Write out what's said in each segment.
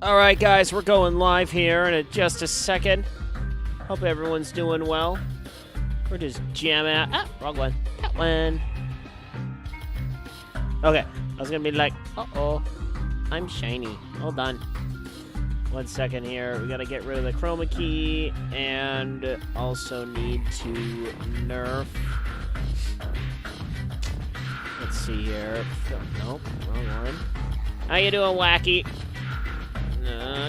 Alright guys, we're going live here in just a second. Hope everyone's doing well. We're just jamming out. Ah, wrong one. That one. Okay, I was gonna be like, uh-oh, I'm shiny. Hold on. 1 second here. We gotta get rid of the chroma key and also need to nerf. Let's see here. Nope, wrong one. How you doing, Wacky?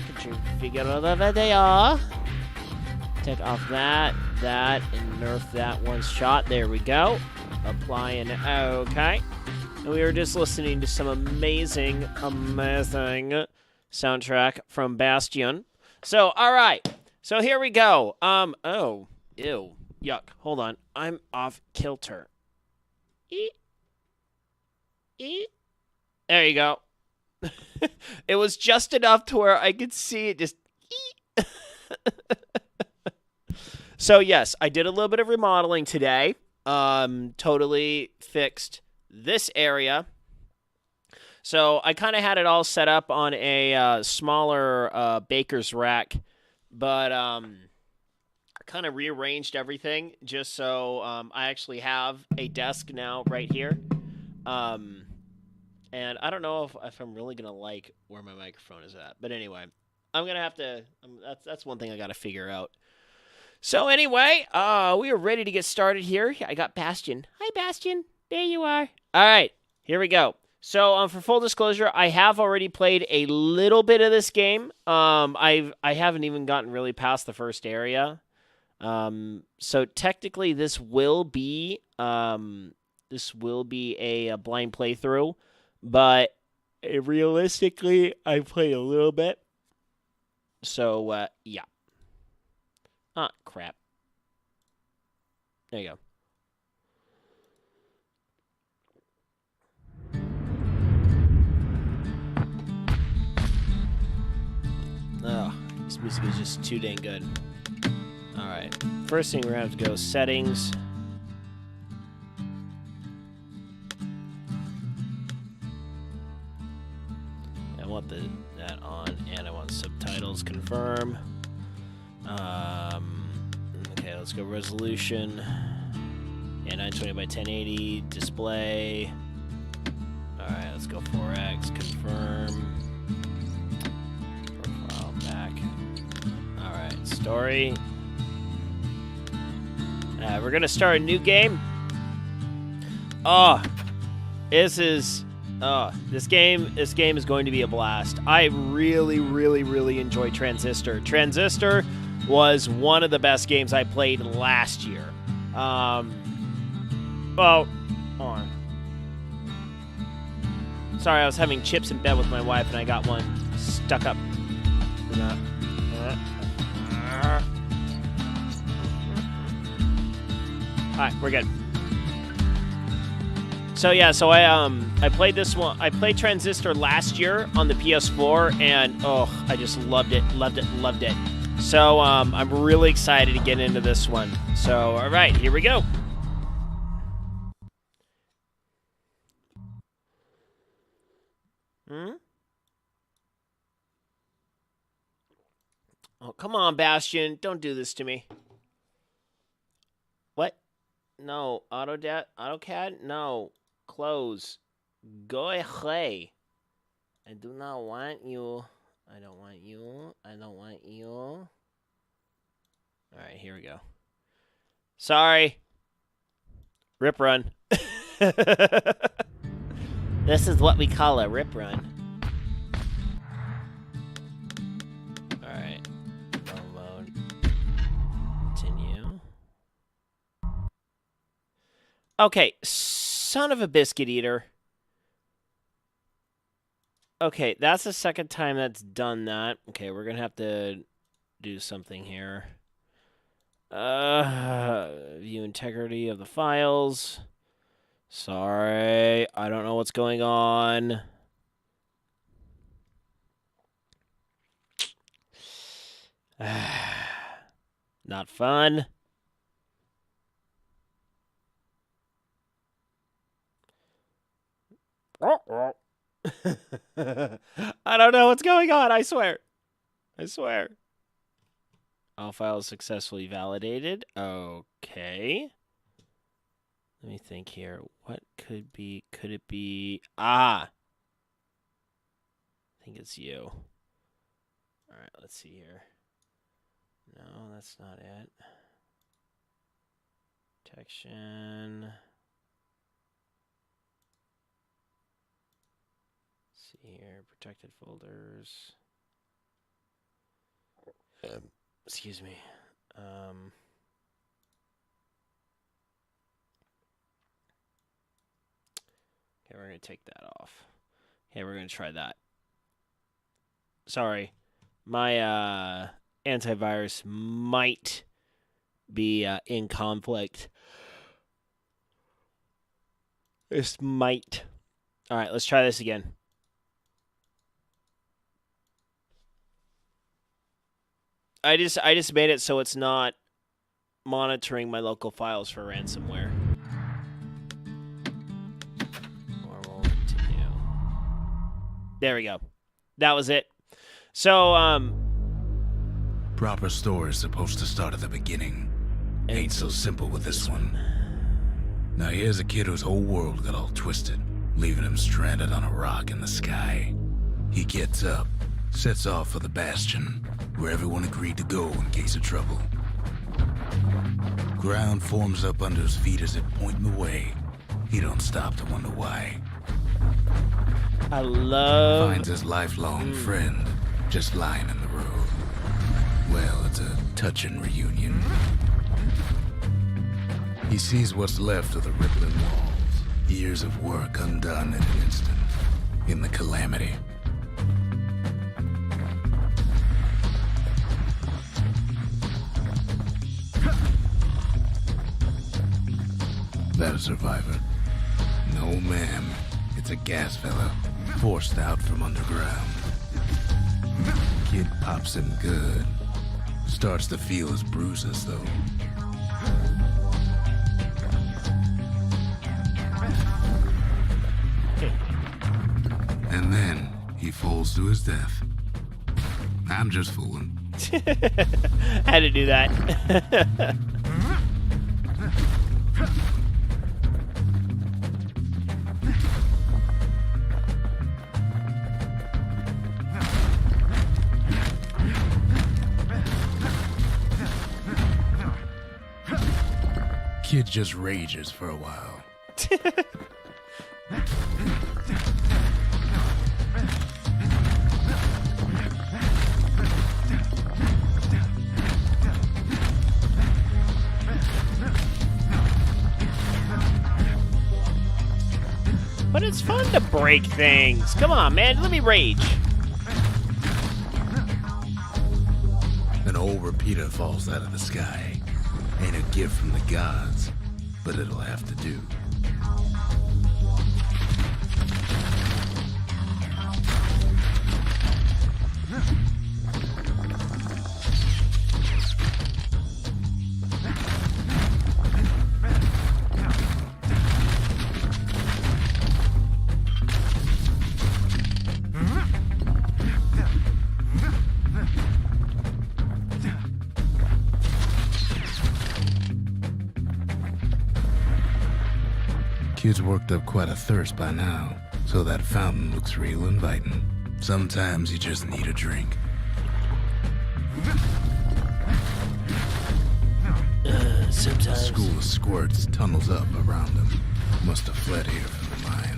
Could you figure out over there? Take off that, and nerf that one shot. There we go. Applying. Okay. And we were just listening to some amazing soundtrack from Bastion. So, all right. So here we go. Oh, ew, yuck. Hold on. I'm off kilter. There you go. It was just enough to where I could see it just. So yes, I did a little bit of remodeling today. Totally fixed this area. So I kind of had it all set up on a smaller baker's rack, but I kind of rearranged everything just so I actually have a desk now right here. And I don't know if I'm really going to like where my microphone is at. But anyway, I'm going to have to... that's one thing I got to figure out. So anyway, we are ready to get started here. I got Bastion. Hi, Bastion. There you are. All right, here we go. So for full disclosure, I have already played a little bit of this game. I haven't even gotten really past the first area. So technically, this will be a blind playthrough. But realistically, I played a little bit. So, yeah. Ah, crap. There you go. Oh, this music is just too dang good. Alright. First thing we're going to have to go settings. I want that on, and I want subtitles, confirm. Okay, let's go resolution. Yeah, 920 by 1080, display. Alright, let's go 4x, confirm. Profile, back. Alright, story. We're gonna start a new game. Oh, this game is going to be a blast. I really, really, really enjoy Transistor. Transistor was one of the best games I played last year. Well, hold on. Sorry, I was having chips in bed with my wife, and I got one stuck up. Alright, we're good. So yeah, I played this one. I played Transistor last year on the PS4, and oh, I just loved it. So I'm really excited to get into this one. So all right, here we go. Oh, come on, Bastion, don't do this to me. What? No, AutoCAD? No. Close. Go away. I do not want you. I don't want you. I don't want you. Alright, here we go. Sorry. Rip run. This is what we call a rip run. Alright. Mode. Continue. Okay, son of a biscuit eater. Okay, that's the second time that's done that. Okay, we're gonna have to do something here. View integrity of the files. Sorry, I don't know what's going on. Not fun. I I don't know what's going on. I swear. I swear. All files successfully validated. Okay. Let me think here. What could it be? Ah. I think it's you. All right, let's see here. No, that's not it. Protection. Let's see here. Protected folders. Excuse me. Okay, we're going to take that off. Okay, we're going to try that. Sorry. My antivirus might be in conflict. This might. All right, let's try this again. I just made it so it's not monitoring my local files for ransomware. Or we'll continue. There we go. That was it. So, proper story is supposed to start at the beginning. Ain't so simple with this one. Now here's a kid whose whole world got all twisted, leaving him stranded on a rock in the sky. He gets up, sets off for the Bastion, where everyone agreed to go in case of trouble. Ground forms up under his feet as it pointing the way. He don't stop to wonder why. Finds his lifelong friend just lying in the road. Well, it's a touching reunion. He sees what's left of the rippling walls, years of work undone in an instant, in the calamity. That a survivor? No, ma'am. It's a gas fella, forced out from underground. Kid pops him good. Starts to feel his bruises, though. And then he falls to his death. I'm just fooling. Had to do that. Kid just rages for a while. But it's fun to break things. Come on, man. Let me rage. An old repeater falls out of the sky. Ain't a gift from the gods, but it'll have to do. Kid's worked up quite a thirst by now, so that fountain looks real inviting. Sometimes you just need a drink. Sometimes. A school of squirts tunnels up around him. Must have fled here from the mines.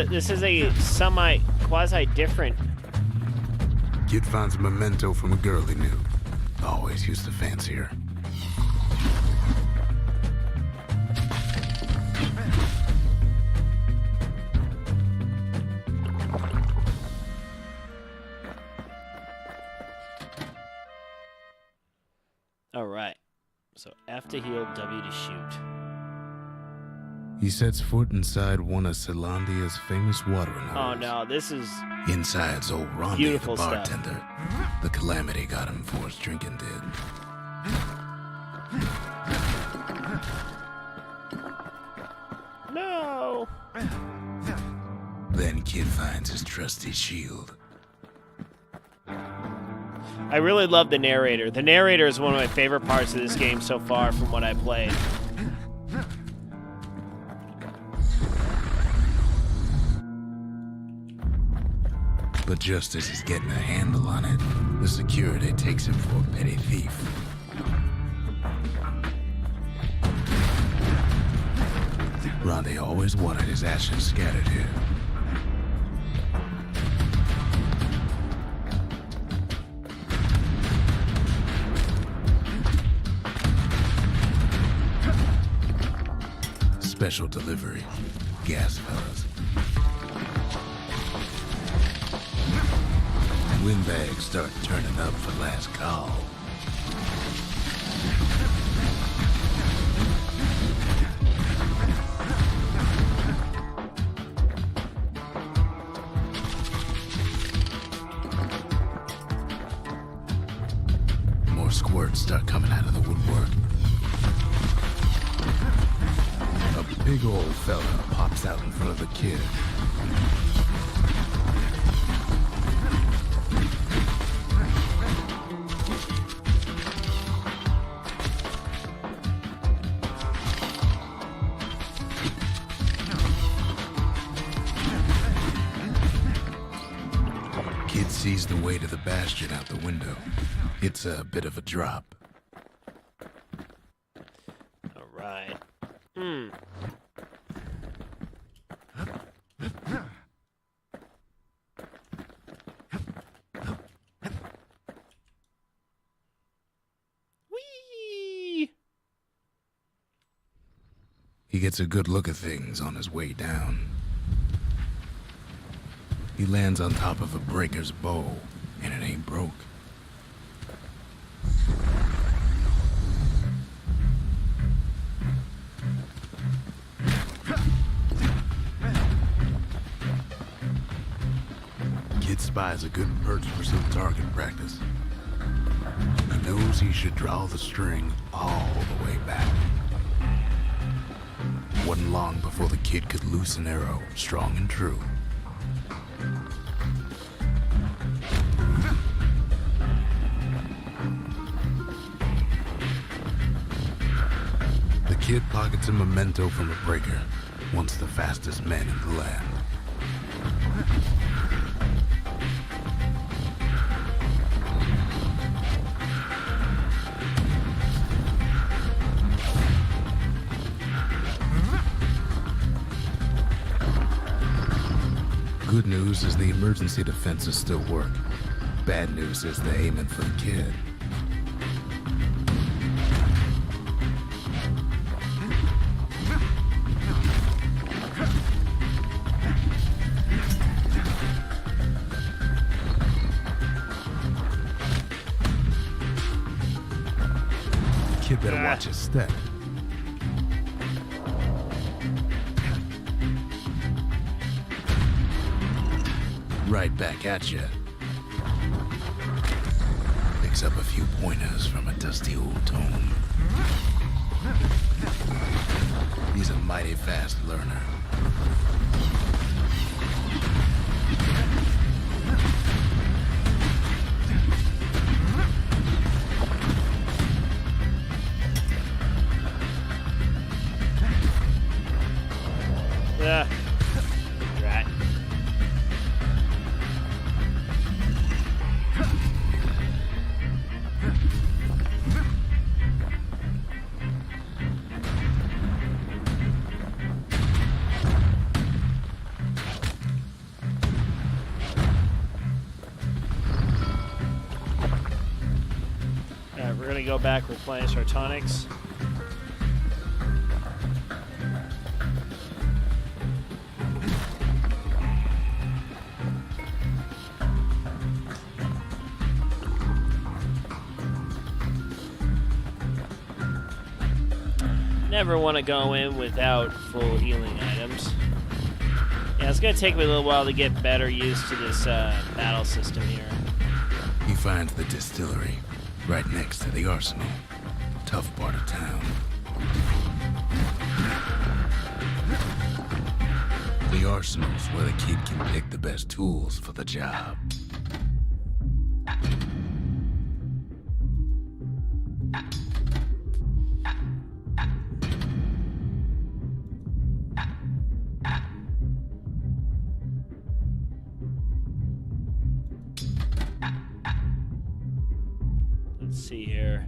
This is a quasi different. Kid finds a memento from a girl he knew. Always used to fancy her. All right. So F to heal, W to shoot. He sets foot inside one of Celandia's famous watering holes. Oh no, this is Inside's old Rondi, the beautiful stuff. bartender. The calamity got him before his drinking did. No. Then Kid finds his trusty shield. I really love the narrator. The narrator is one of my favorite parts of this game so far from what I played. But just as he's getting a handle on it, the security takes him for a petty thief. Rondi always wanted his ashes scattered here. Special delivery. Gas fellas. Windbags start turning up for last call. More squirts start coming out of the woodwork. A big old fella pops out in front of the kid. Kid sees the way to the Bastion out the window. It's a bit of a drop. All right. Whee! He gets a good look at things on his way down. He lands on top of a breaker's bow, and it ain't broke. Kid spies a good perch for some target practice. He knows he should draw the string all the way back. Wasn't long before the kid could loose an arrow, strong and true. The kid pockets a memento from a breaker, once the fastest man in the land. Good news is the emergency defenses still work. Bad news is they're aiming for the kid. Kid better watch his step. Right back at you. Picks up a few pointers from a dusty old tome. He's a mighty fast learner. Yeah. Right. Alright, we're gonna go back, replenish our tonics. Never want to go in without full healing items. Yeah, it's going to take me a little while to get better used to this battle system here. He finds the distillery right next to the arsenal. Tough part of town. The arsenal's where the kid can pick the best tools for the job. Let's see here.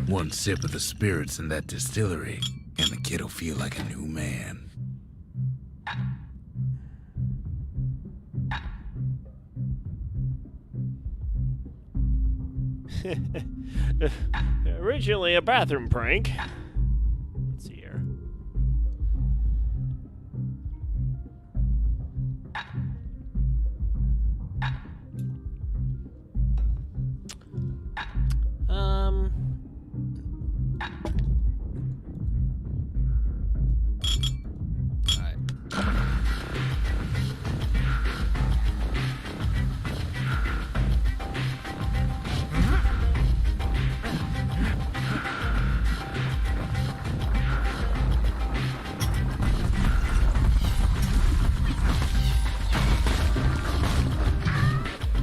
One sip of the spirits in that distillery, and the kid'll feel like a new man. Originally a bathroom prank. Let's see here.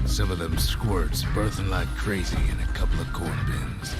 Some of them squirts birthing like crazy in a couple of corn bins.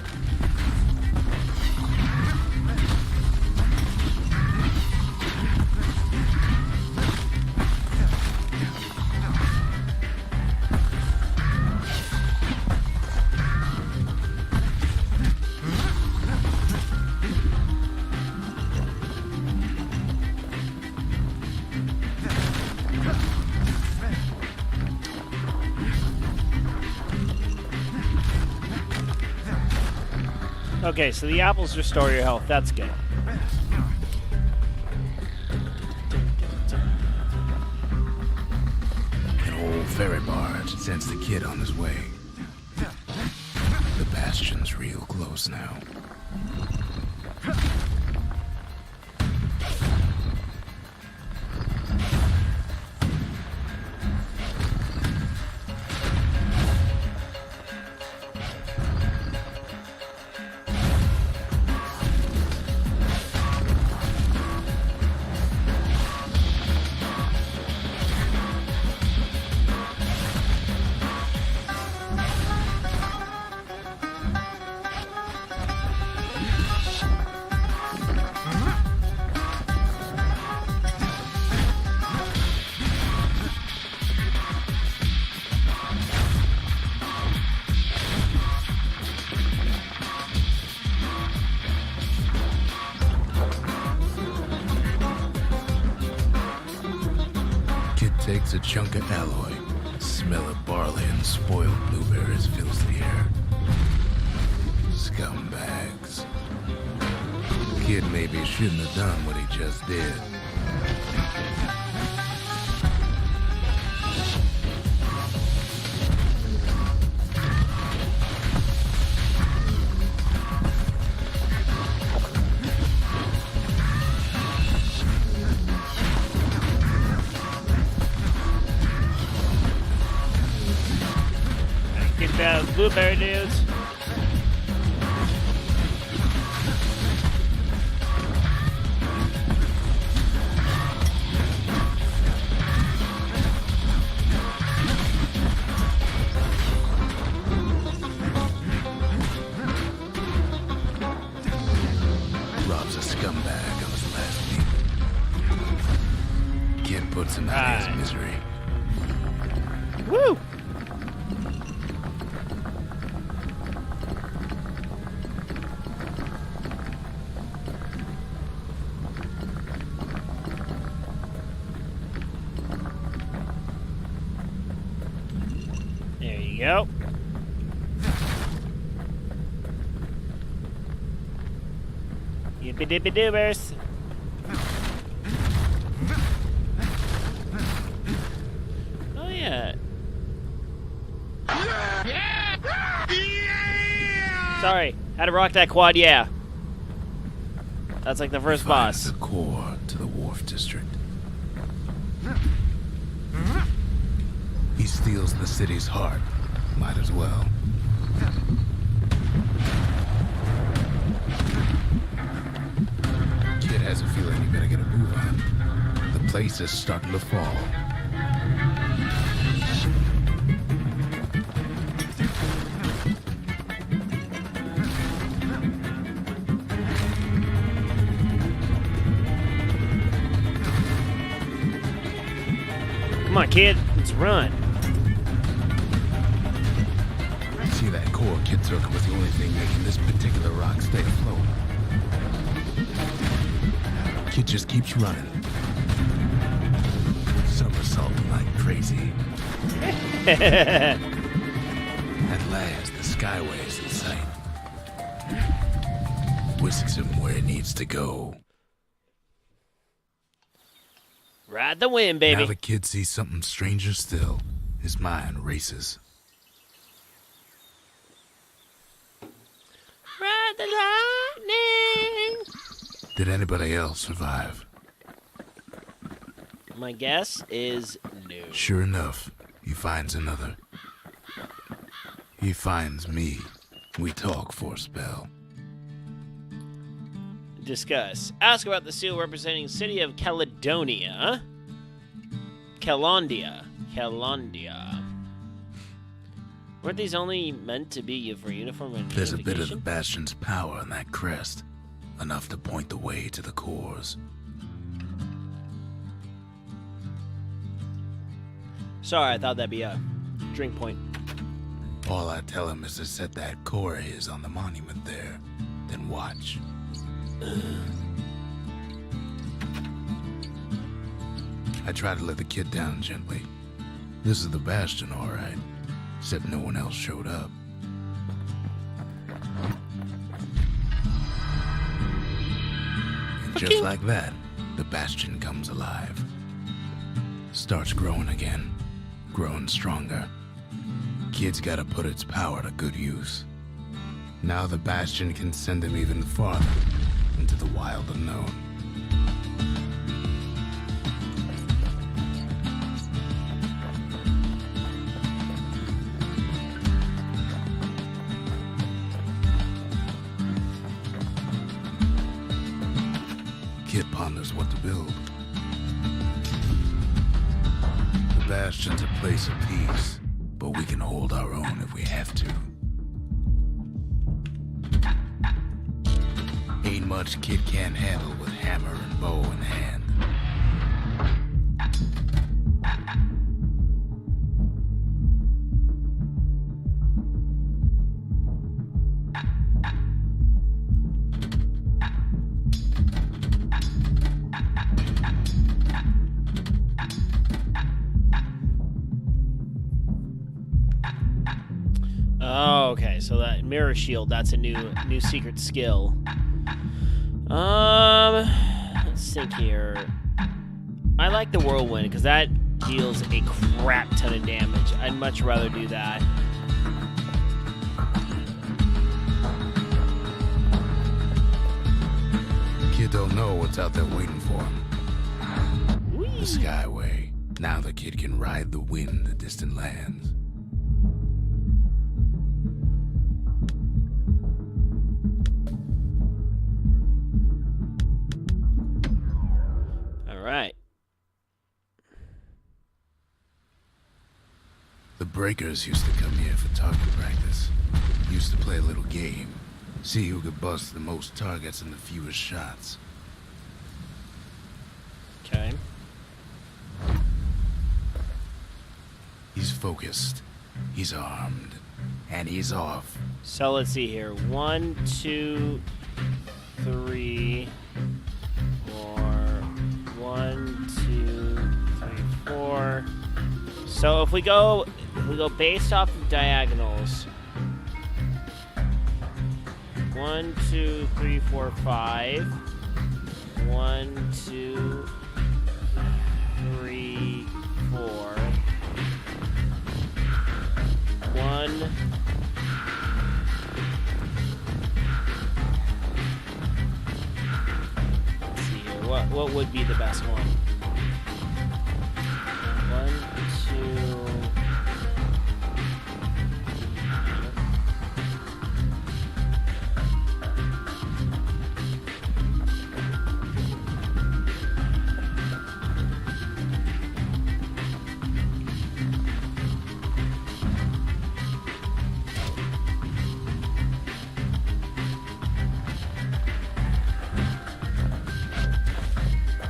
Okay, so the apples restore your health. That's good. An old ferry barge sends the kid on his way. The Bastion's real close now. Takes a chunk of alloy. Smell of barley and spoiled blueberries fills the air. Scumbags. Kid maybe shouldn't have done what he just did. Blueberry dudes. was a scumbag of his last people. Kid puts him out of his misery. Woo! There you go. Yippee dippy doobers. Oh yeah. Sorry, had to rock that quad, yeah. That's like the first boss. The core to the Wharf District. He steals the city's heart. Might as well. Kid has a feeling he better get a move on. The place is starting to fall. Come on, kid, let's run. See, that core Kid took was the only thing making this particular rock stay afloat. Kid just keeps running. Somersaulting like crazy. At last, the skyway is in sight. Whisks him where he needs to go. Ride the wind, baby. Now the kid sees something stranger still. His mind races. Ride the lightning. Did anybody else survive? My guess is no. Sure enough, he finds another. He finds me. We talk for a spell. Discuss. Ask about the seal representing city of Caledonia. Calondia. Weren't these only meant to be for uniform and There's a bit of the unification? Bastion's power in that crest. Enough to point the way to the cores. Sorry, I thought that'd be a drink point. All I tell him is to set that core of his on the monument there. Then watch. I try to let the kid down gently. This is the Bastion, all right. Except no one else showed up. And just like that, the Bastion comes alive. Starts growing again. Growing stronger. Kid's gotta put its power to good use. Now the Bastion can send him even farther into the wild unknown. Kid ponders what to build. The Bastion's a place of peace, but we can hold our own if we have to. Ain't much Kid can't handle with hammer and bow in hand. Oh, okay, so that mirror shield, that's a new secret skill. Let's think here. I like the whirlwind because that deals a crap ton of damage. I'd much rather do that. Kid don't know what's out there waiting for him. Whee! The Skyway. Now the kid can ride the wind to distant lands. All right. The Breakers used to come here for target practice. Used to play a little game. See who could bust the most targets in the fewest shots. Okay. He's focused, he's armed, and he's off. So let's see here. 1, 2, 3, 4. 1, 2, 3, 4. So if we go based off of diagonals. 1, 2, 3, 4, 5. 1, 2, 3, 4. 1. Let's see here. What would be the best one? 1, 2.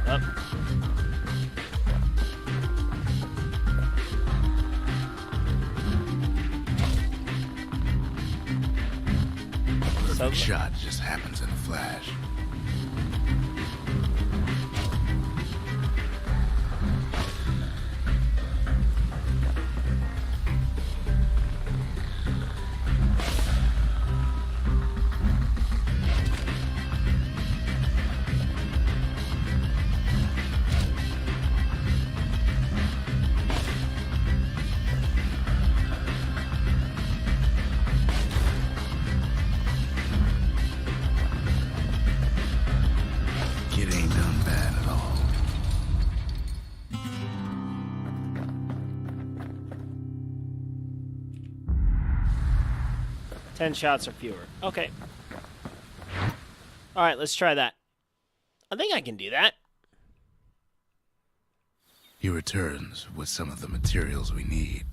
Up. Perfect shot just happens in a flash. Kid ain't done bad at all. 10 shots or fewer. Okay. All right, let's try that. I think I can do that. He returns with some of the materials we need.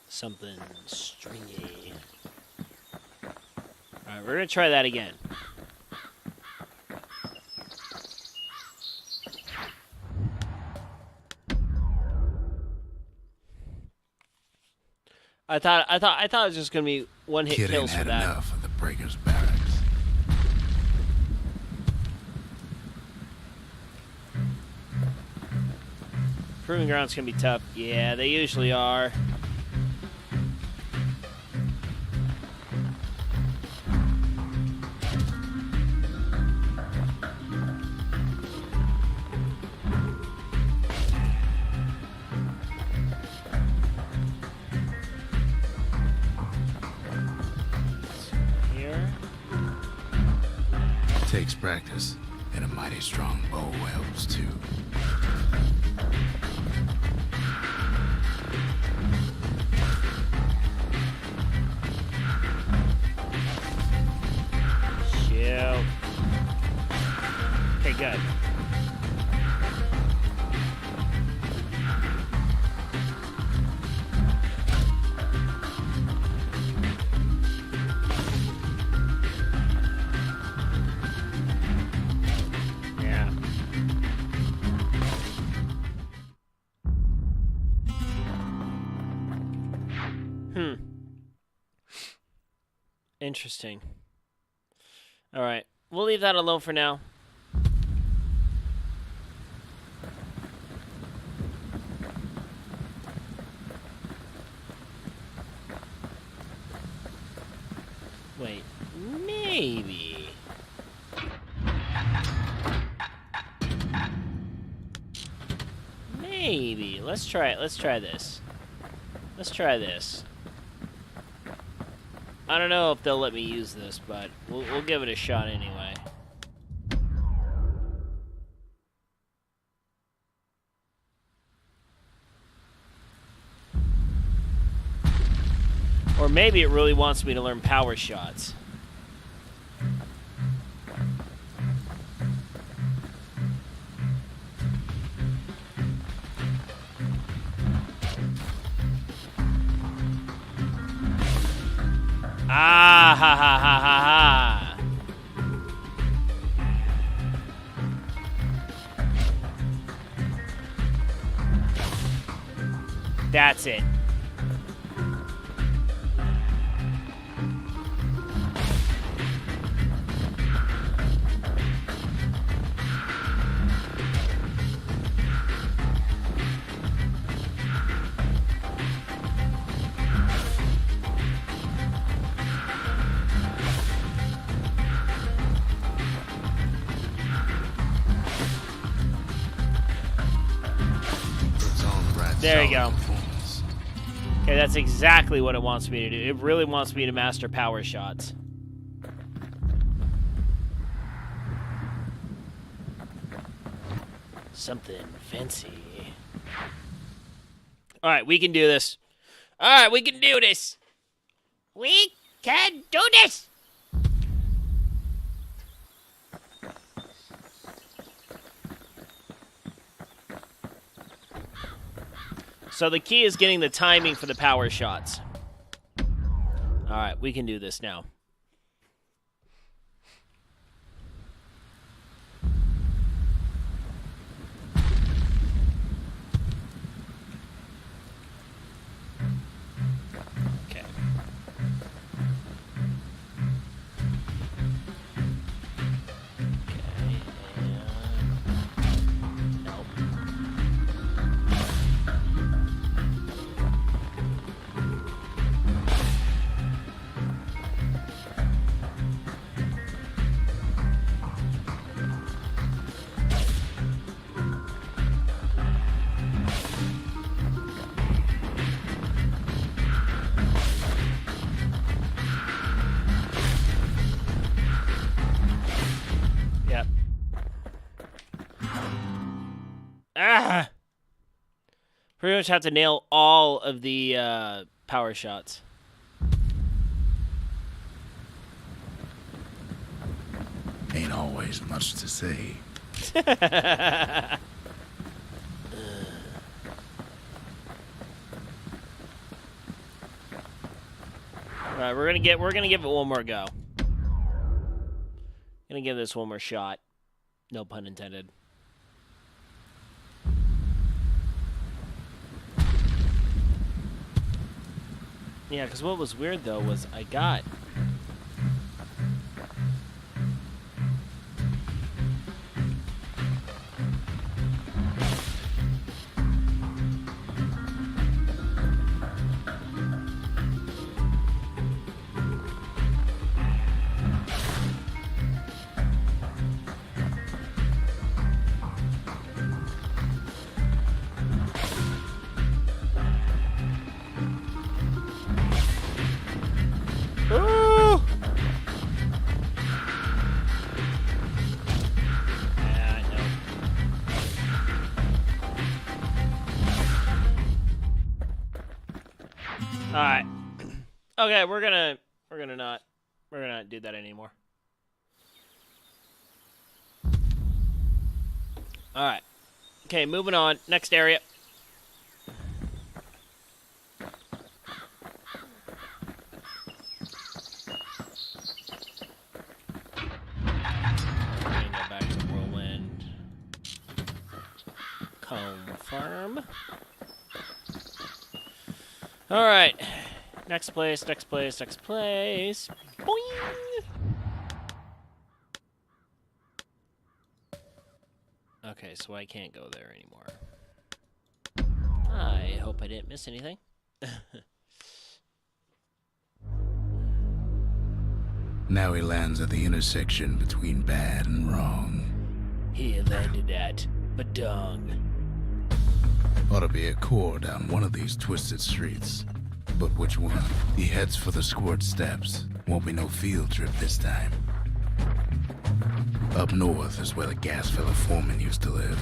Something stringy. All right, we're going to try that again. I thought it was just gonna be one hit Kid ain't kills for had that. enough of the Breaker's barracks. Proving ground's gonna be tough. Yeah, they usually are. Takes practice, and a mighty strong bow helps too. Shoot. Okay, good. Yeah. Interesting. All right. We'll leave that alone for now. Wait. Maybe. Maybe. Let's try it. Let's try this. Let's try this. I don't know if they'll let me use this, but we'll give it a shot anyway. Or maybe it really wants me to learn power shots. Ah, ha, ha, ha, ha, ha. That's it. There you go. Okay, that's exactly what it wants me to do. It really wants me to master power shots. Something fancy. Alright, we can do this. Alright, we can do this. We can do this! So the key is getting the timing for the power shots. Alright, we can do this now. Okay. Pretty much have to nail all of the power shots. Ain't always much to say. Alright, we're gonna give it one more go. Gonna give this one more shot. No pun intended. Yeah, because what was weird, though, was I got... Alright. Okay, we're gonna not do that anymore. Alright. Okay, moving on. Next area. Go back to Whirlwind. Comb Farm. Alright. Next place. Boing! Okay, so I can't go there anymore. I hope I didn't miss anything. Now he lands at the intersection between bad and wrong. He landed at Badong. Ought to be a core down one of these twisted streets. But which one? He heads for the squirt steps. Won't be no field trip this time. Up north is where the gas fella foreman used to live,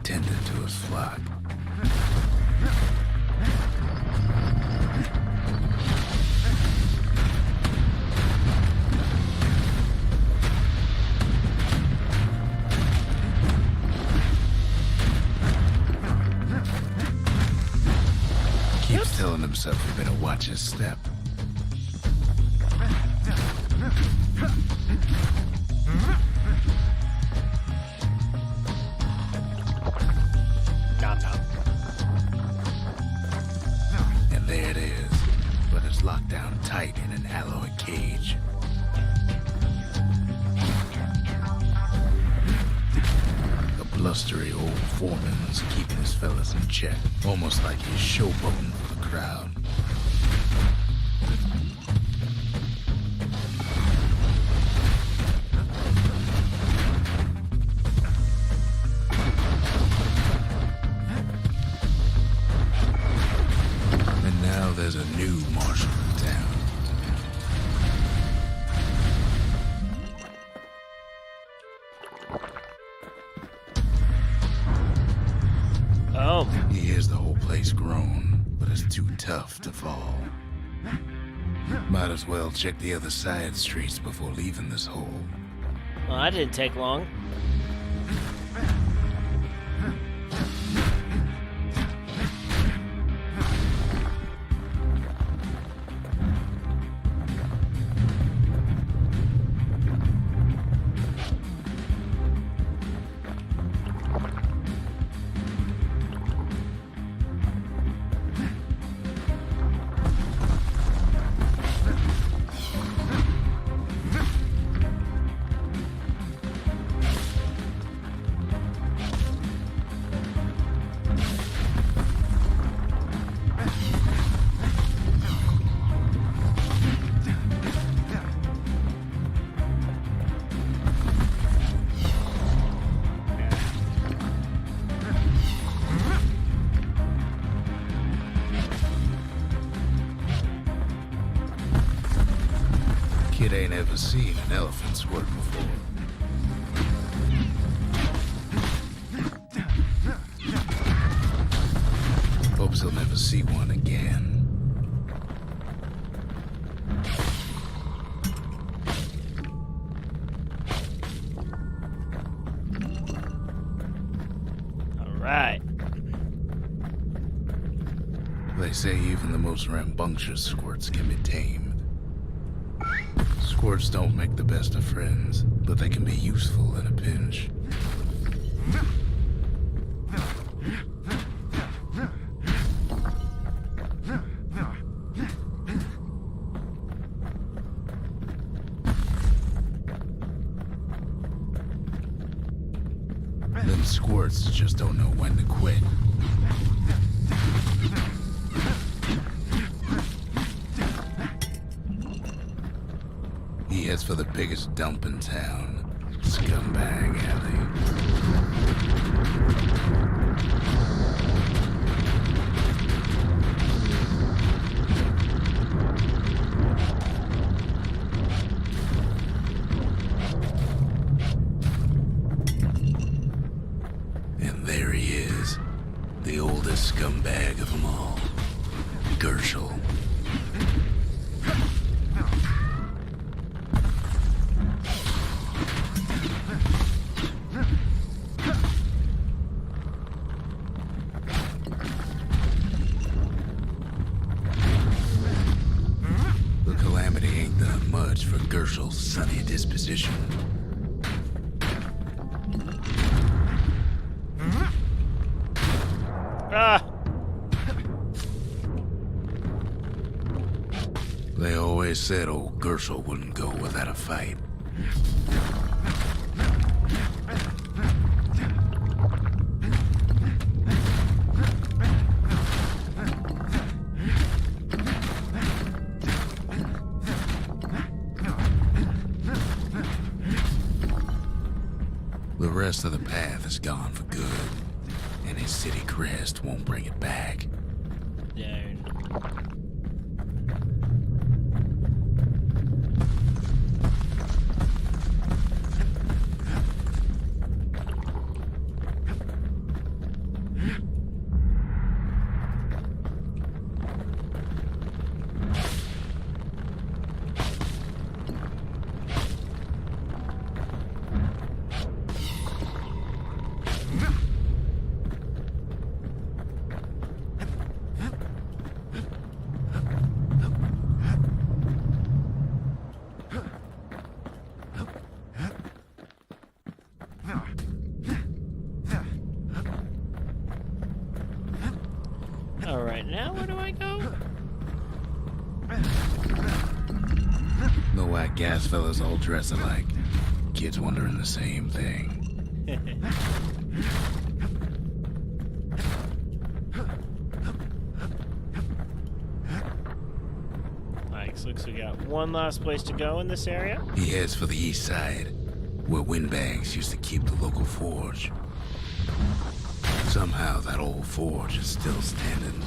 tending to his flock. Keeps telling himself he better watch his step. Nom nom. tight in an alloy cage. A blustery old foreman's keeping his fellas in check, almost like he's showboating for the crowd. And now there's a new marshal in town. Oh. He hears the whole place groan, but it's too tough to fall. Might as well check the other side streets before leaving this hole. Well, that didn't take long. Kid ain't ever seen an elephant squirt before. Hopes he'll never see one again. All right. They say even the most rambunctious squirts can be tamed. Squirts don't make the best of friends, but they can be useful in a pinch. Them squirts just don't know when to quit. He heads for the biggest dump in town, Scumbag Alley. And there he is, the oldest scumbag of them all, Gershel. For Gershel's sunny disposition. Ah! They always said old Gershel wouldn't go without a fight. The rest of the path is gone for good, and his city crest won't bring it back. Darn. Alright, now where do I go? why gas fellas all dress alike. Kids wondering the same thing. Alright, so looks like we got one last place to go in this area. He heads for the east side, where windbags used to keep the local forge. Somehow that old forge is still standing.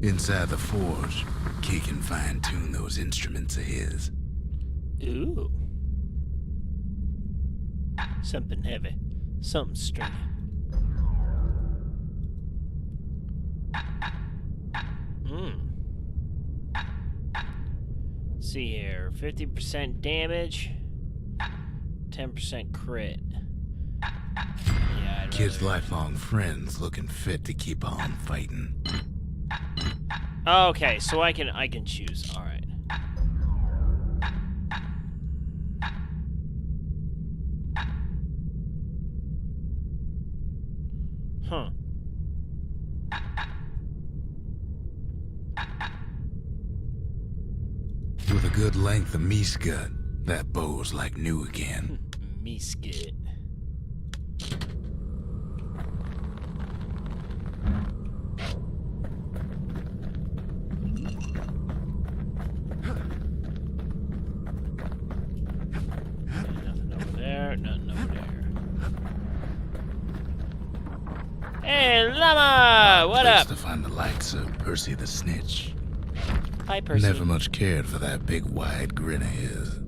Inside the forge, Key can fine-tune those instruments of his. Ooh. Something heavy. Something stringy. Let's see here. 50% damage. 10% crit. Yeah, Kid's lifelong friends looking fit to keep on fighting. Okay, so I can choose. All right. Huh. With a good length of meat-gut, that bow's like new again. Meat-gut. Nothing over there. Hey, llama! What up? To find the likes of Percy the Snitch. Hi, Percy. Never much cared for that big wide grin of his.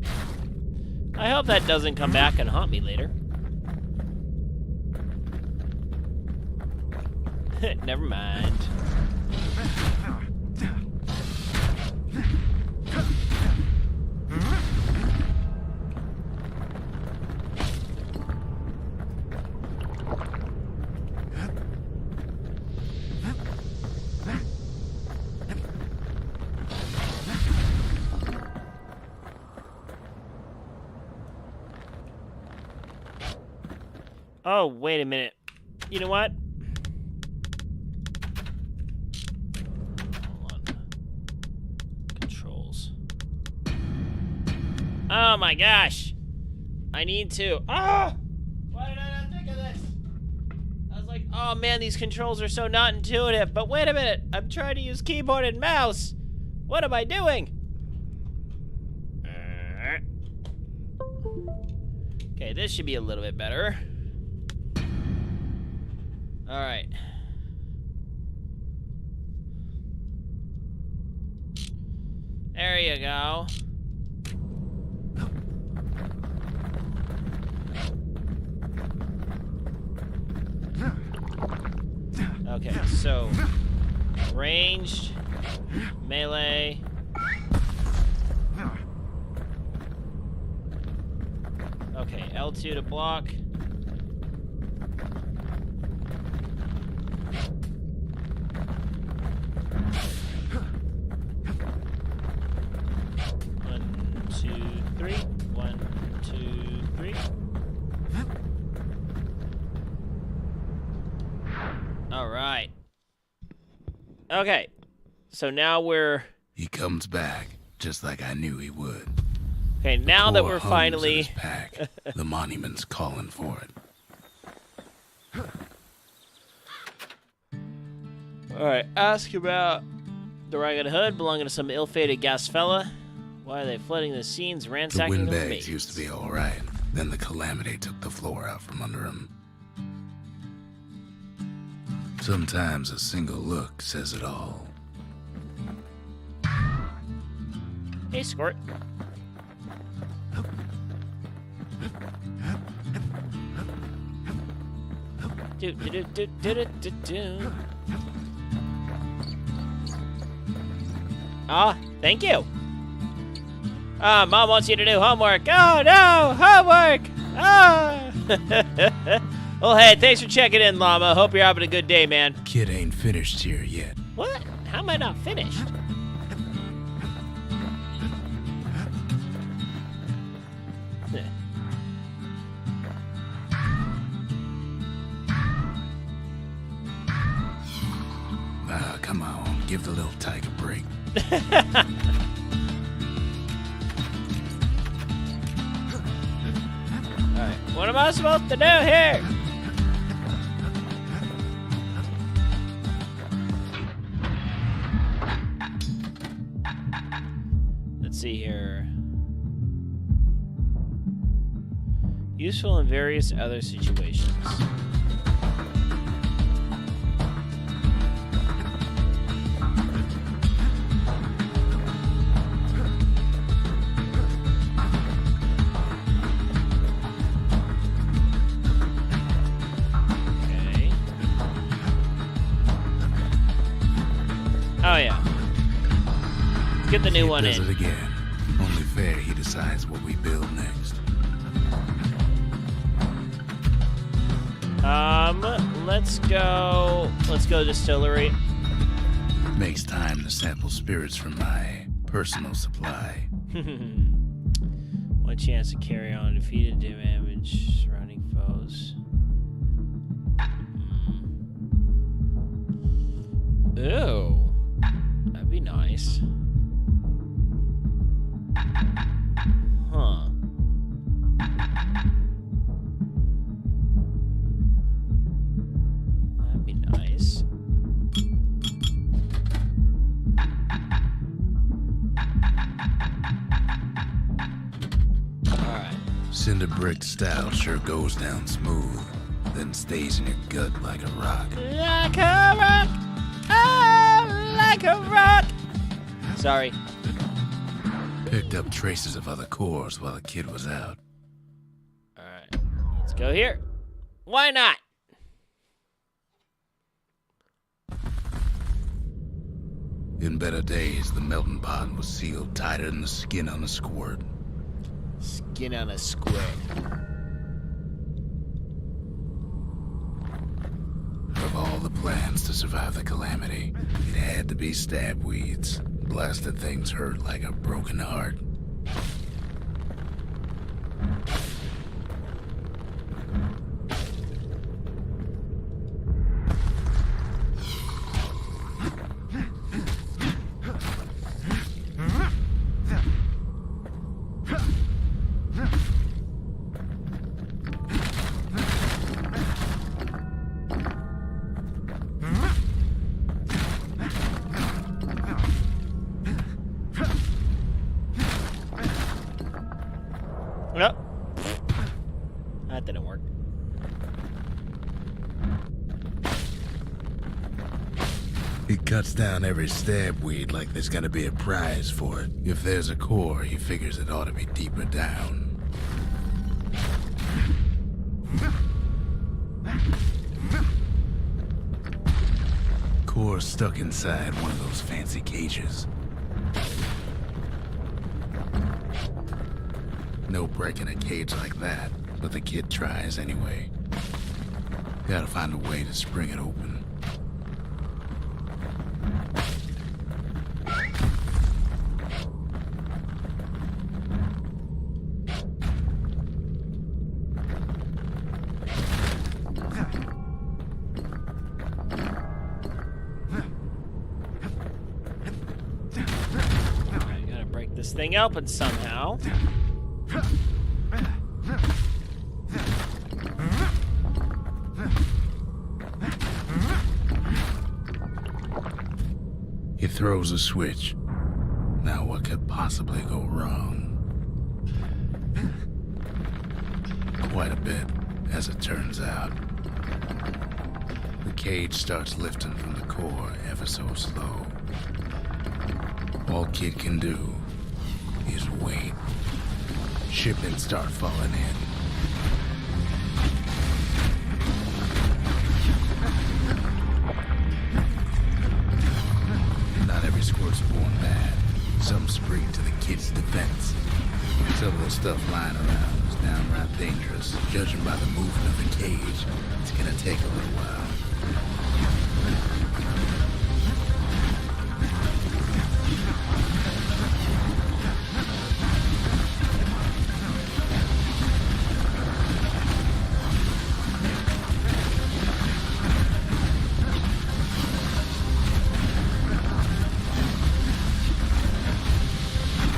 I hope that doesn't come back and haunt me later. Never mind. Oh, wait a minute. You know what? Hold on. Controls. Oh my gosh. I need to. Ah! Why did I not think of this? I was like, oh man, these controls are so not intuitive. But wait a minute. I'm trying to use keyboard and mouse. What am I doing? Okay, this should be a little bit better. All right. There you go. Okay, so ranged, melee. Okay, L2 to block. All right. Okay. So now we're... He comes back, just like I knew he would. Okay, now that we're Hums in finally... his pack. The monument's calling for it. Alright, ask about the ragged hood belonging to some ill-fated gas fella. Why are they flooding the scenes, The ransacking the windbags remains? used to be alright. Then the calamity took the floor out from under him. Sometimes a single look says it all. Hey, Squirt. Do do do do do do do. Ah, thank you. Mom wants you to do homework. Oh no, homework! Ah! Well, hey, thanks for checking in, Llama. Hope you're having a good day, man. Kid ain't finished here yet. What? How am I not finished? Ah, come on. Give the little tyke a break. Alright, what am I supposed to do here? Let's see here. Useful in various other situations. Oh yeah. Get the new one in. Does it again. Only fair he decides what we build next. Let's go distillery. Makes time to sample spirits from my personal supply. One chance to carry on defeated damage surrounding foes. Ew. That'd be nice. Huh. That'd be nice. Alright. Cinder brick style sure goes down smooth, then stays in your gut like a rock. Like a rock! Oh, like a rock! Sorry. Picked up traces of other cores while the kid was out. Alright. Let's go here. Why not? In better days, the melting pot was sealed tighter than the skin on a squirt. Skin on a squid. Of all the plans to survive the calamity, it had to be stab weeds. Blasted things hurt like a broken heart. Nope. That didn't work. He cuts down every stab weed like there's gonna be a prize for it. If there's a core, he figures it ought to be deeper down. Core stuck inside one of those fancy cages. No breaking a cage like that, but the kid tries anyway. Gotta find a way to spring it open. Alright, gotta break this thing open somehow. He throws a switch. Now what could possibly go wrong? Quite a bit, as it turns out. The cage starts lifting from the core ever so slow. All Kid can do is wait. Shipments start falling in. Not every squirt's born bad. Some spring to the kid's defense. Some of the stuff lying around is downright dangerous. Judging by the movement of the cage, it's gonna take a little while.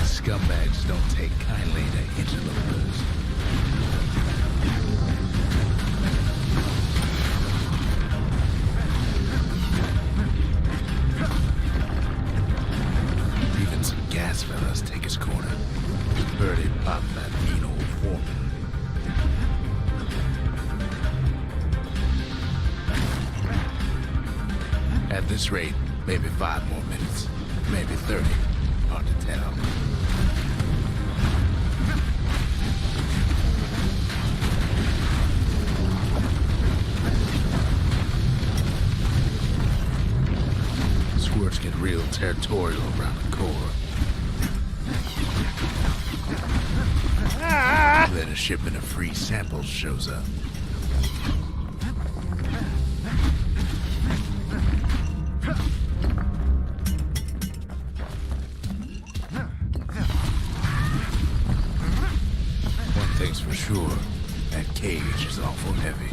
Scumbags don't take kindly to interlopers. Even some gas fellas take his corner. Birdie popped that mean old foreman. At this rate, maybe 5 more minutes, maybe 30. Hard to tell. Squirts get real territorial around the core. Then a shipment of free samples shows up. One thing's for sure, that cage is awful heavy.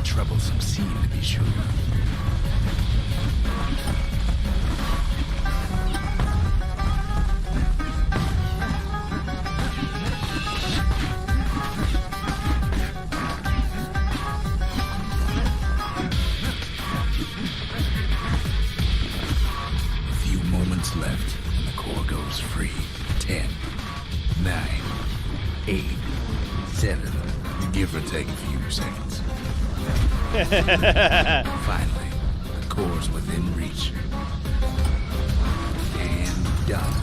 Troublesome scene, to be sure. A few moments left, and the core goes free. 10, 9, 8, 7, give or take a few seconds. Finally, the core's within reach. And done.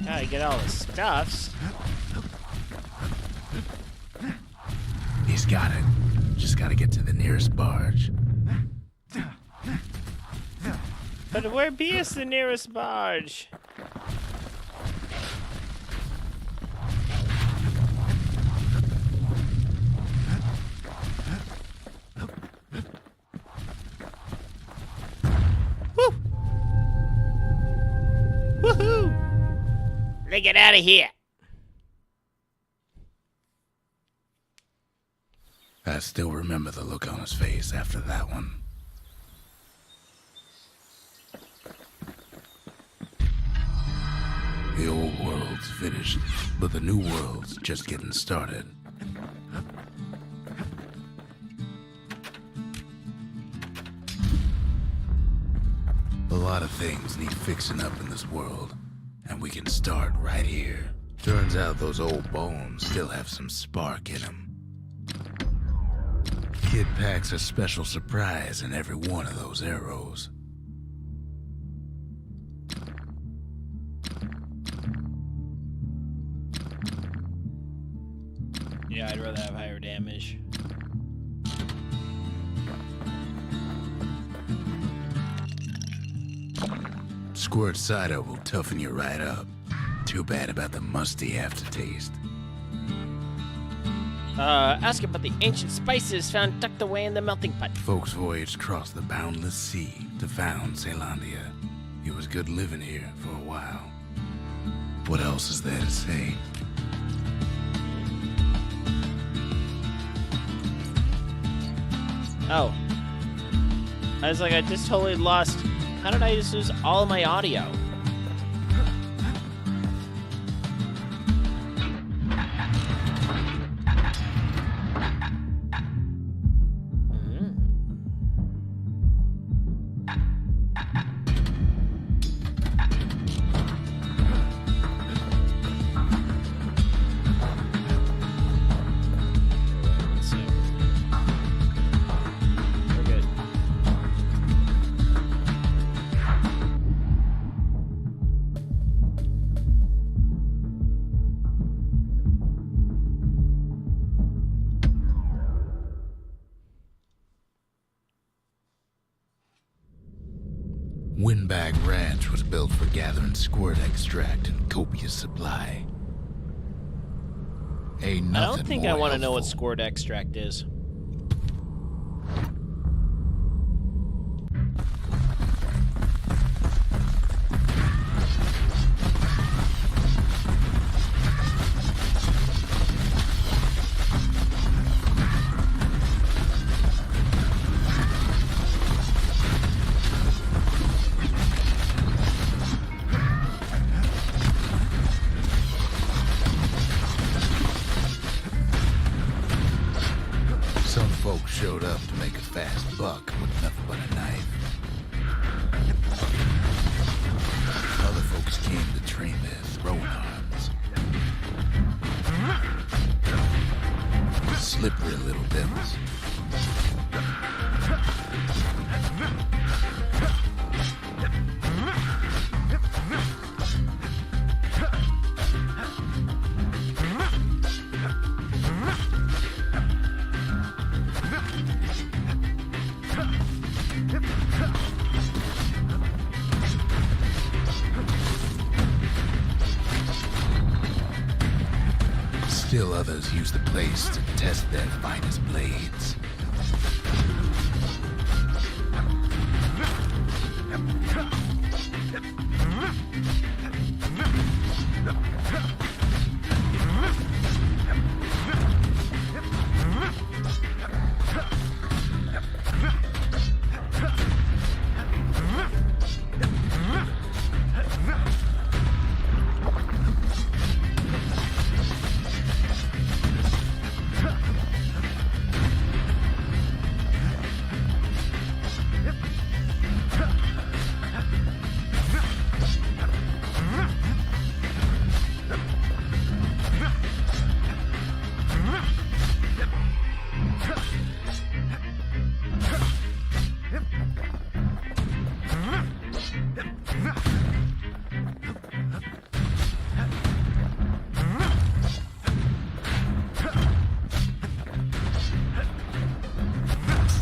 Gotta get all the stuffs. He's got it. Just gotta get to the nearest barge. But where be is the nearest barge? Woo! Woohoo! Let's get out of here. I still remember the look on his face after that one. The old world's finished, but the new world's just getting started. A lot of things need fixing up in this world, and we can start right here. Turns out those old bones still have some spark in them. Kid packs a special surprise in every one of those arrows. Yeah, I'd rather have higher damage. Squirt cider will toughen you right up. Too bad about the musty aftertaste. Ask about the ancient spices found tucked away in the melting pot. Folks voyaged across the boundless sea to found Celandia. It was good living here for a while. What else is there to say? Oh. I was like, I just totally lost. How did I just lose all of my audio? Windbag Ranch was built for gathering squirt extract in copious supply. Ain't I nothing don't think more I want to know what helpful. squirt extract is. Some folks showed up to make a fast buck with nothing but a knife. Other folks came to train their throwing arms. Slippery little devils. Still others use the place to test their finest blades.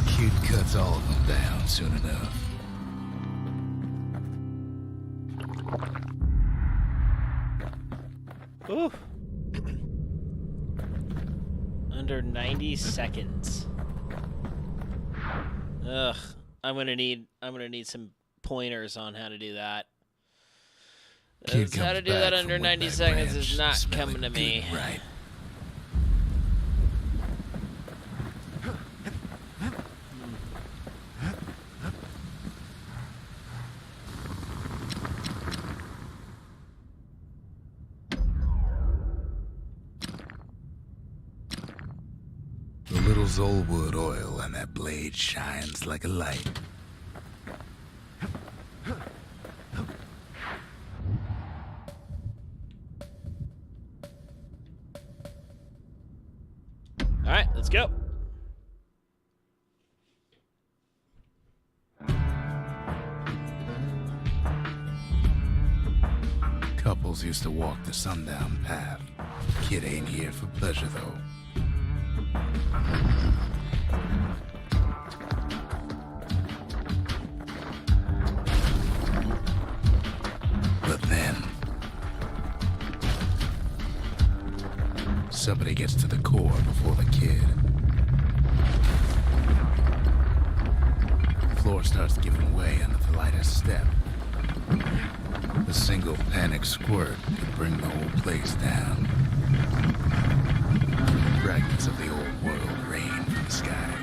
Kid cuts all of them down soon enough. Ooh. Under 90 seconds. Ugh. I'm gonna need some pointers on how to do that. Kid How comes to do that back under from 90 Windbag seconds Ranch is not smelling coming to good me. and right. The little Zolwood oil on that blade shines like a light. All right, let's go. Couples used to walk the sundown path. Kid ain't here for pleasure, though. But then, somebody gets to the core before the kid. The floor starts giving way under the lightest step. A single panic squirt could bring the whole place down. Fragments of the old world rain from the sky.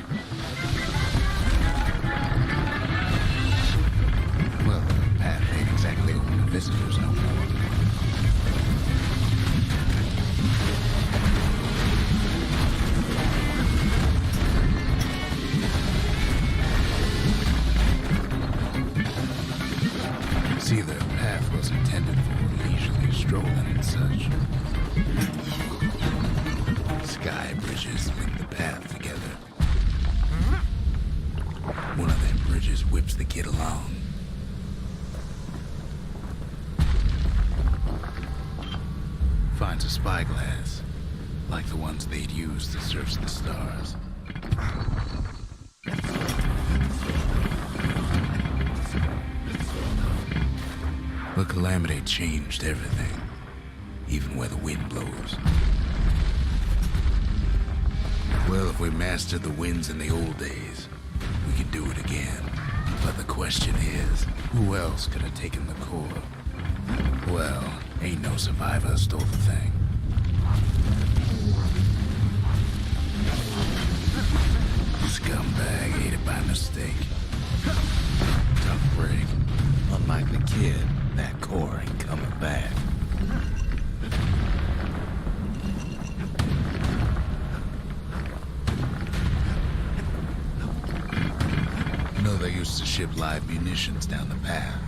Well, the path ain't exactly open to visitors no more. See, the path was intended for leisurely strolling and such. Sky bridges link the path together. One of them bridges whips the kid along. Finds a spyglass, like the ones they'd use to search the stars. But Calamity changed everything, even where the wind blows. Well, if we mastered the winds in the old days, we could do it again. But the question is, who else could have taken the core? Well, ain't no survivor stole the thing. Scumbag ate it by mistake. Tough break. Unlike the kid, that core ain't coming back. You know they used to ship live munitions down the path.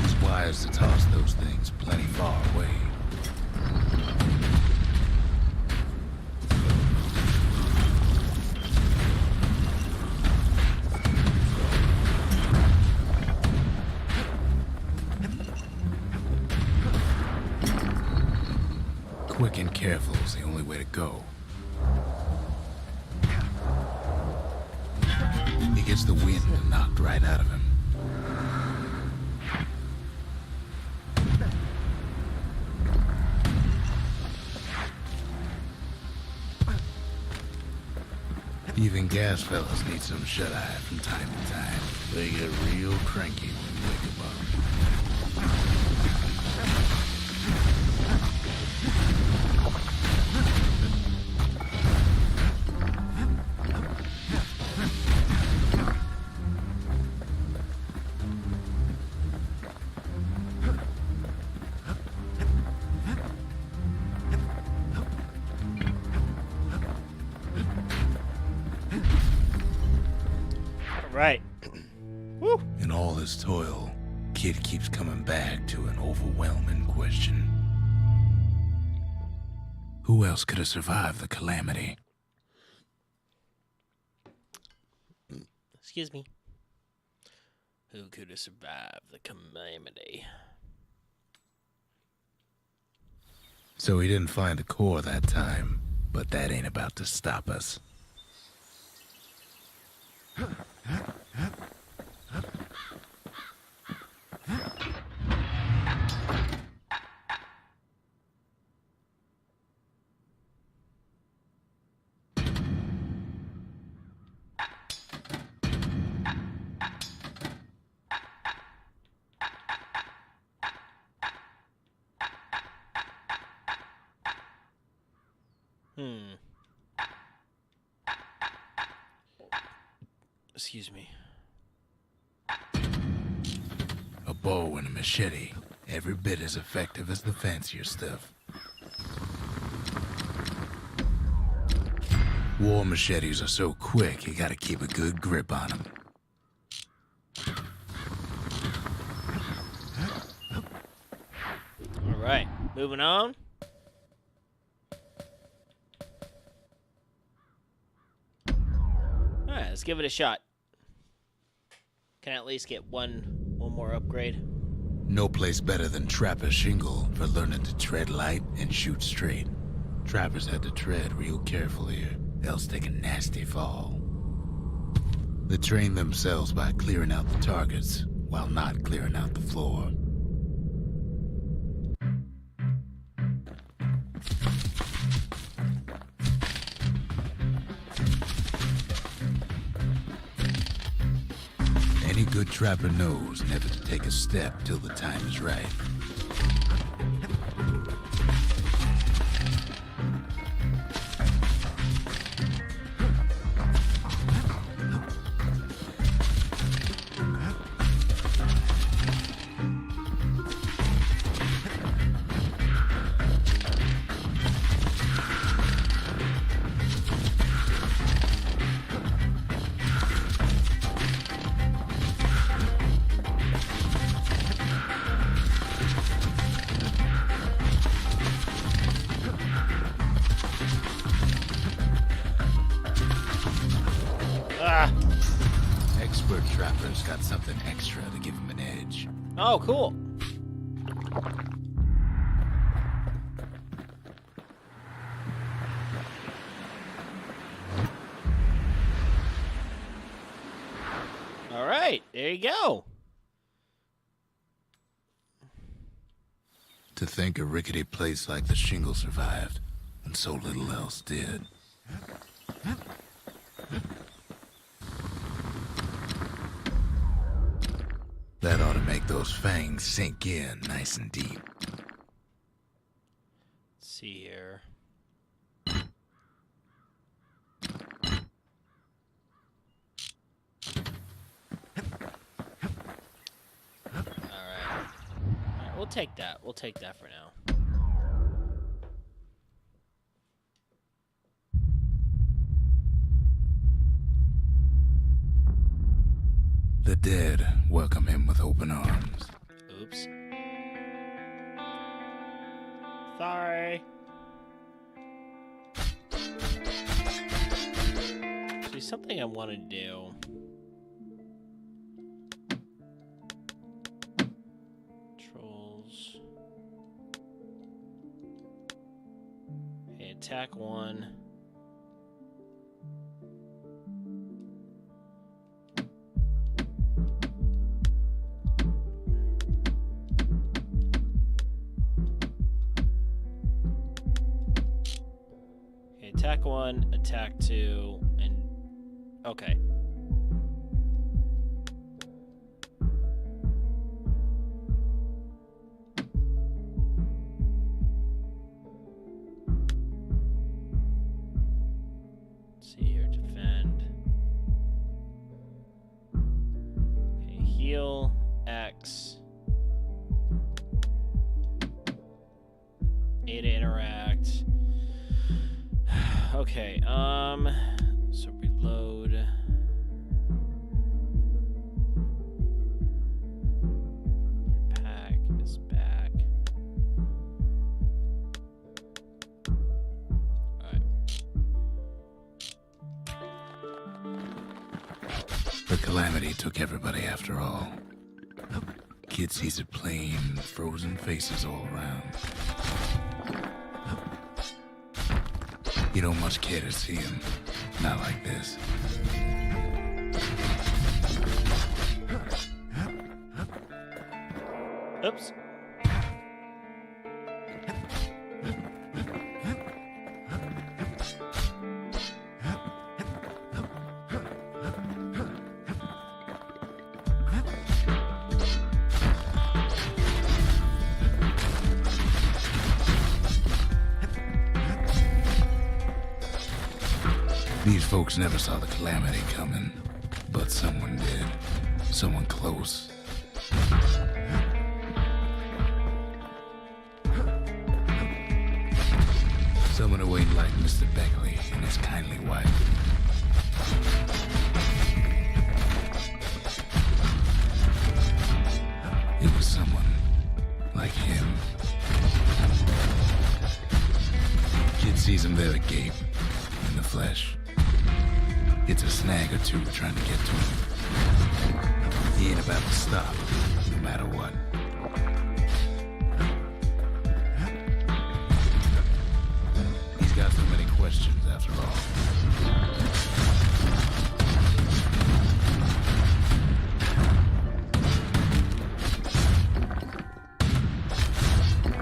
It's wise to toss those things plenty far away. Quick and careful is the only way to go. He gets the wind knocked right out of him. Even gas fellas need some shut-eye from time to time. They get real cranky when you wake them up. Right. Woo. In all his toil, Kid keeps coming back to an overwhelming question. Who else could have survived the calamity? Excuse me. Who could have survived the calamity? So he didn't find the core that time, but that ain't about to stop us. Excuse me. A bow and a machete, every bit as effective as the fancier stuff. War machetes are so quick, you gotta keep a good grip on them. All right, moving on. All right, let's give it a shot. Can I at least get one more upgrade? No place better than Trapper's Shingle for learning to tread light and shoot straight. Trappers had to tread real careful here, else take a nasty fall. They train themselves by clearing out the targets, while not clearing out the floor. Any good trapper knows never to take a step till the time is right. Expert trappers got something extra to give them an edge. Oh, cool. right, there you go. To think a rickety place like the Shingle survived, and so little else did. That ought to make those fangs sink in nice and deep. Let's see here. Alright, we'll take that. We'll take that for now. The dead welcome him with open arms. Oops. Sorry. There's something I want to do. Trolls. Okay, attack one. Attack one, attack two, and okay. Let's see here, defend. Okay, heal, X. A to interact. Okay, so reload. Pack is back. Alright. The calamity took everybody after all. Kid sees it plain, frozen faces all around. You don't much care to see him. Not like this. Oops. These folks never saw the calamity coming, but someone did. Someone close. Someone who ain't like Mr. Beckley and his kindly wife. It was someone like him. Kid sees him there agape in the flesh. It's a snag or two trying to get to him. He ain't about to stop, no matter what. He's got so many questions, after all.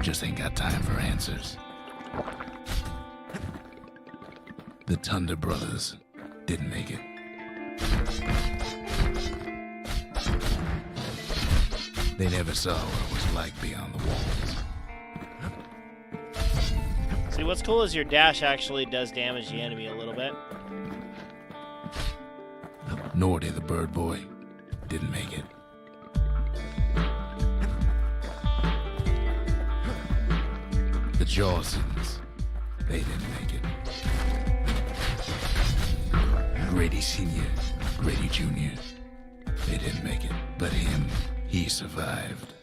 Just ain't got time for answers. The Thunder Brothers didn't make it. They never saw what it was like beyond the walls. See, what's cool is your dash actually does damage the enemy a little bit. Nor did the Bird Boy. Didn't make it. The Jawsons. They didn't make it. Grady Sr., Grady Jr., they didn't make it. But him, he survived.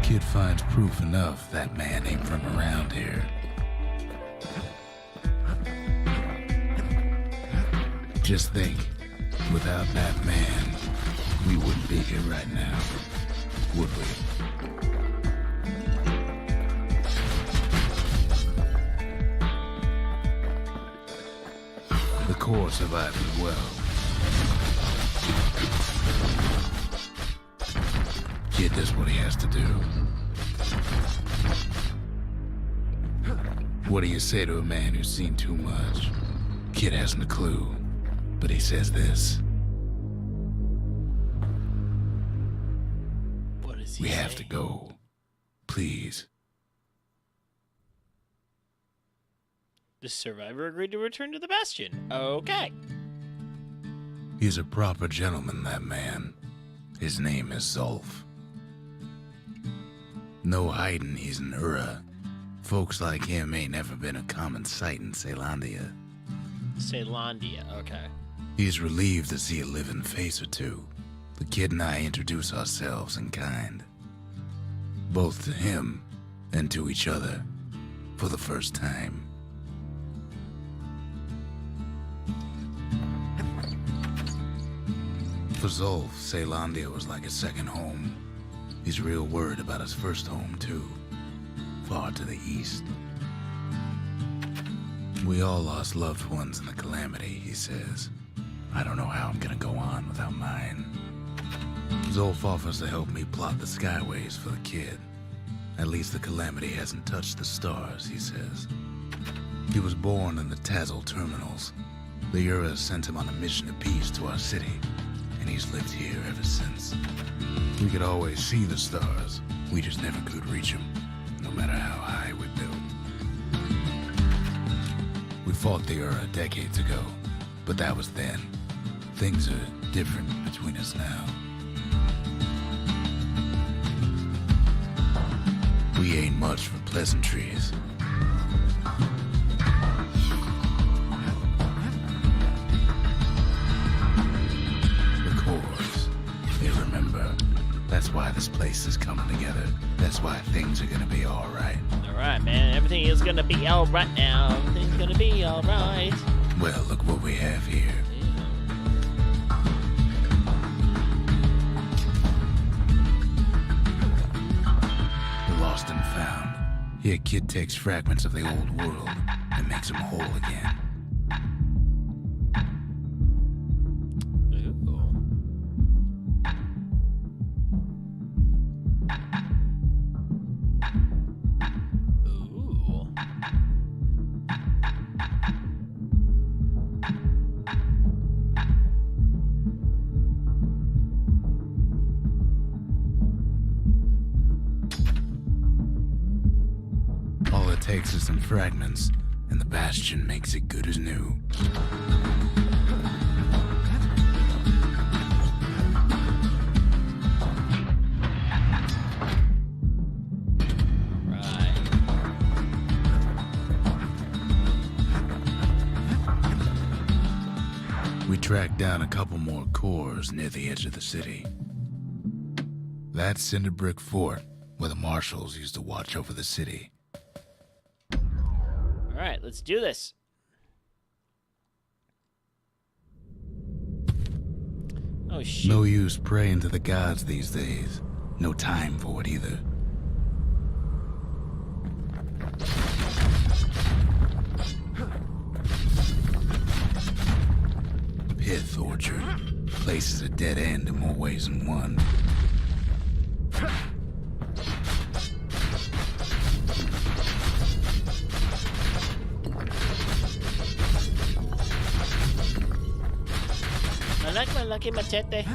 Kid finds proof enough that man ain't from around here. Just think, without that man, we wouldn't be here right now, would we? The core survived as well. Kid does what he has to do. What do you say to a man who's seen too much? Kid hasn't a clue, but he says this. What does he We say? have to go. Please. The survivor agreed to return to the Bastion. Okay. He's a proper gentleman, that man. His name is Zolf. No hiding he's an Ura. Folks like him ain't never been a common sight in Celandia. Celandia, okay. He's relieved to see a living face or two. The kid and I introduce ourselves in kind. Both to him and to each other. For the first time. For Zolf, Celandia was like a second home. He's real worried about his first home, too. Far to the east. We all lost loved ones in the calamity, he says. I don't know how I'm gonna go on without mine. Zolf offers to help me plot the skyways for the kid. At least the calamity hasn't touched the stars, he says. He was born in the Tazzle terminals. The Uras sent him on a mission of peace to our city, and he's lived here ever since. We could always see the stars. We just never could reach them, no matter how high we built. We fought the Ura decades ago, but that was then. Things are different between us now. We ain't much for pleasantries. The cores, they remember. That's why this place is coming together. That's why things are gonna be alright. Alright, man. Everything is gonna be alright now. Everything's gonna be alright. Well, look what we have here. The lost and found. Here, kid takes fragments of the old world and makes them whole again. All it takes is some fragments, and the Bastion makes it good as new. Right. We tracked down a couple more cores near the edge of the city. That's Cinder Brick Fort, where the marshals used to watch over the city. Alright, let's do this. Oh, shoot. No use praying to the gods these days. No time for it either. Pith Orchard. Place is a dead end in more ways than one. I like my lucky machete.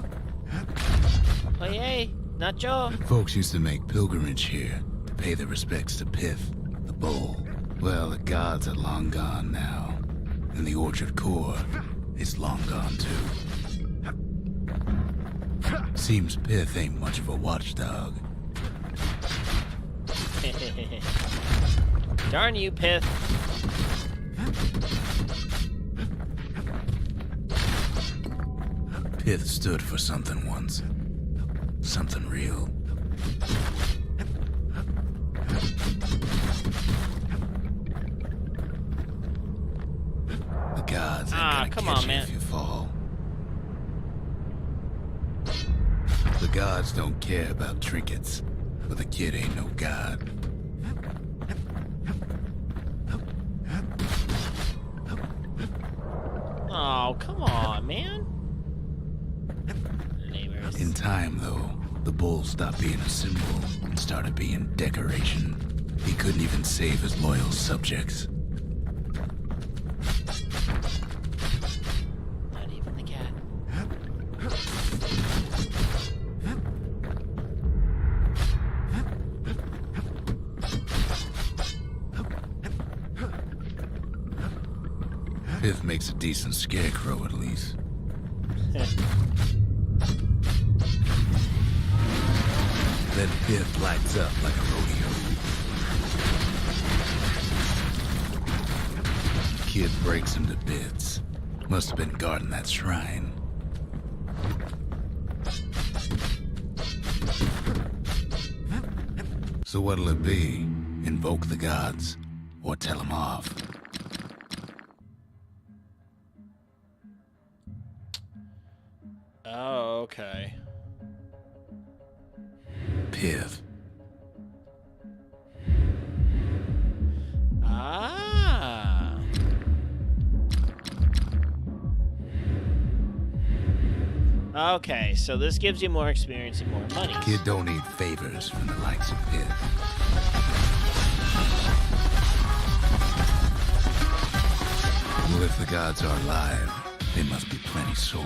Oye, Nacho. Folks used to make pilgrimage here to pay their respects to Pith, the bull. Well, the gods are long gone now, and the orchard core is long gone too. Seems Pith ain't much of a watchdog. Darn you, Pith. Pith stood for something once. Something real. The gods ain't gonna come catch on, you man. if you fall. The gods don't care about trinkets, but the kid ain't no god. Oh, come on, man. Neighbors. In time, though, the bull stopped being a symbol and started being decoration. He couldn't even save his loyal subjects. Not even the cat. Pith makes a decent scarecrow, at least. Then Pith lights up like a rodeo. Kid breaks him to bits. Must have been guarding that shrine. So what'll it be? Invoke the gods, or tell them off? Oh, okay. Pith. Ah. Okay, so this gives you more experience and more money. Kid don't need favors from the likes of Pith. Well, if the gods are alive, they must be plenty sore.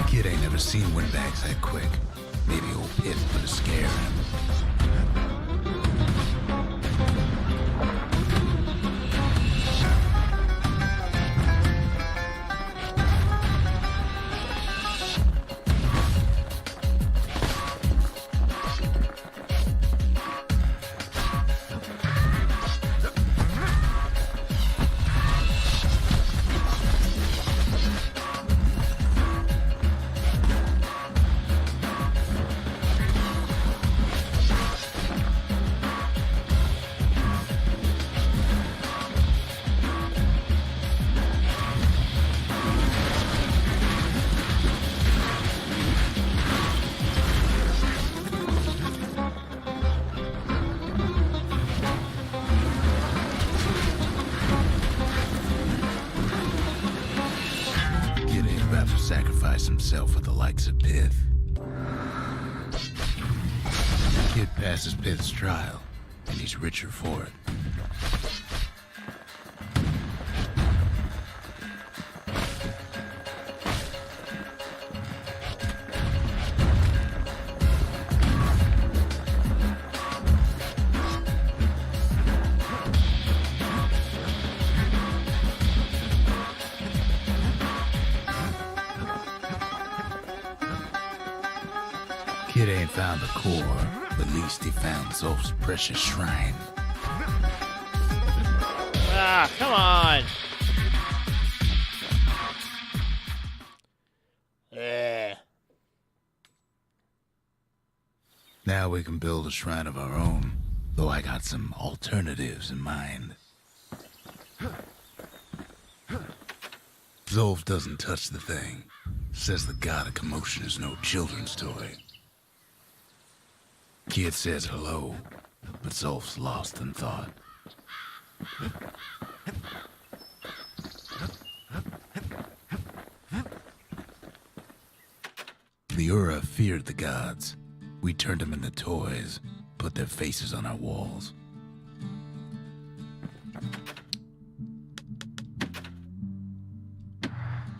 Kid ain't never seen windbags that quick. Maybe old Pith put a scare in him. Sacrifice himself for the likes of Pith. Kid passes Pith's trial, and he's richer for it. Kid ain't found the core, but at least he found Zolf's precious shrine. Ah, come on! Now we can build a shrine of our own, though I got some alternatives in mind. Zolf doesn't touch the thing. Says the god of commotion is no children's toy. Kid says hello, but Zolf's lost in thought. The Ura feared the gods. We turned them into toys, put their faces on our walls.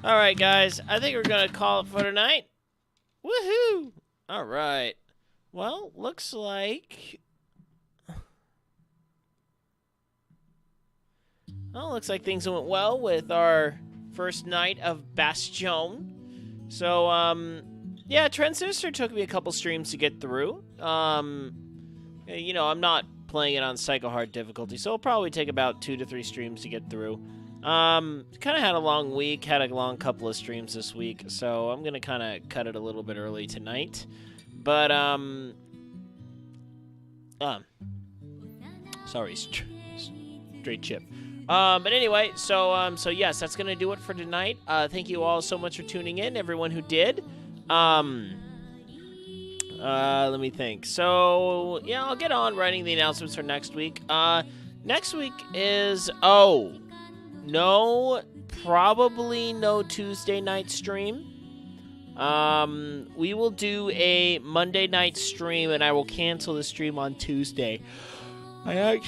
Alright, guys, I think we're gonna call it for tonight. Woohoo! Alright. Well, looks like... Well, looks like things went well with our first night of Bastion. So, yeah, Transistor took me a couple streams to get through. You know, I'm not playing it on Psycho Hard difficulty, so it'll probably take about 2 to 3 streams to get through. Kind of had a long week, had a long couple of streams this week, so I'm going to kind of cut it a little bit early tonight. But sorry, straight chip. But anyway, so yes, that's gonna do it for tonight. Thank you all so much for tuning in, everyone who did. Let me think. So yeah, I'll get on writing the announcements for next week. Next week is probably no Tuesday night stream. We will do a Monday night stream, and I will cancel the stream on Tuesday. I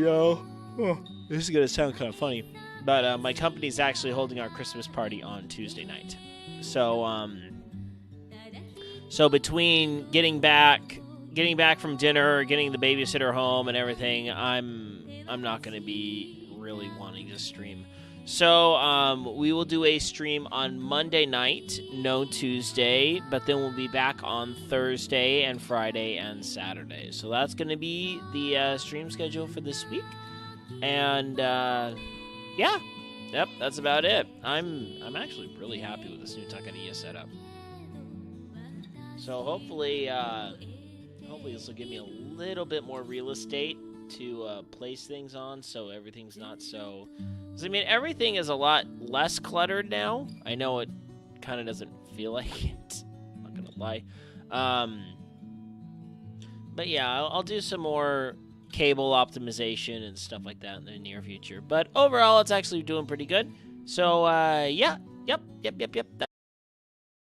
know. Oh, this is gonna sound kind of funny, but my company's actually holding our Christmas party on Tuesday night. So between getting back from dinner, getting the babysitter home, and everything, I'm not gonna be really wanting to stream. So we will do a stream on Monday night, no Tuesday, but then we'll be back on Thursday and Friday and Saturday. So that's going to be the stream schedule for this week. And yeah, yep, that's about it. I'm actually really happy with this new Takaniya setup. So hopefully this will give me a little bit more real estate to place things on, so everything's not so... I mean, everything is a lot less cluttered now. I know it kind of doesn't feel like it. I'm not going to lie. But yeah, I'll do some more cable optimization and stuff like that in the near future. But overall, it's actually doing pretty good. So, yeah. Yep.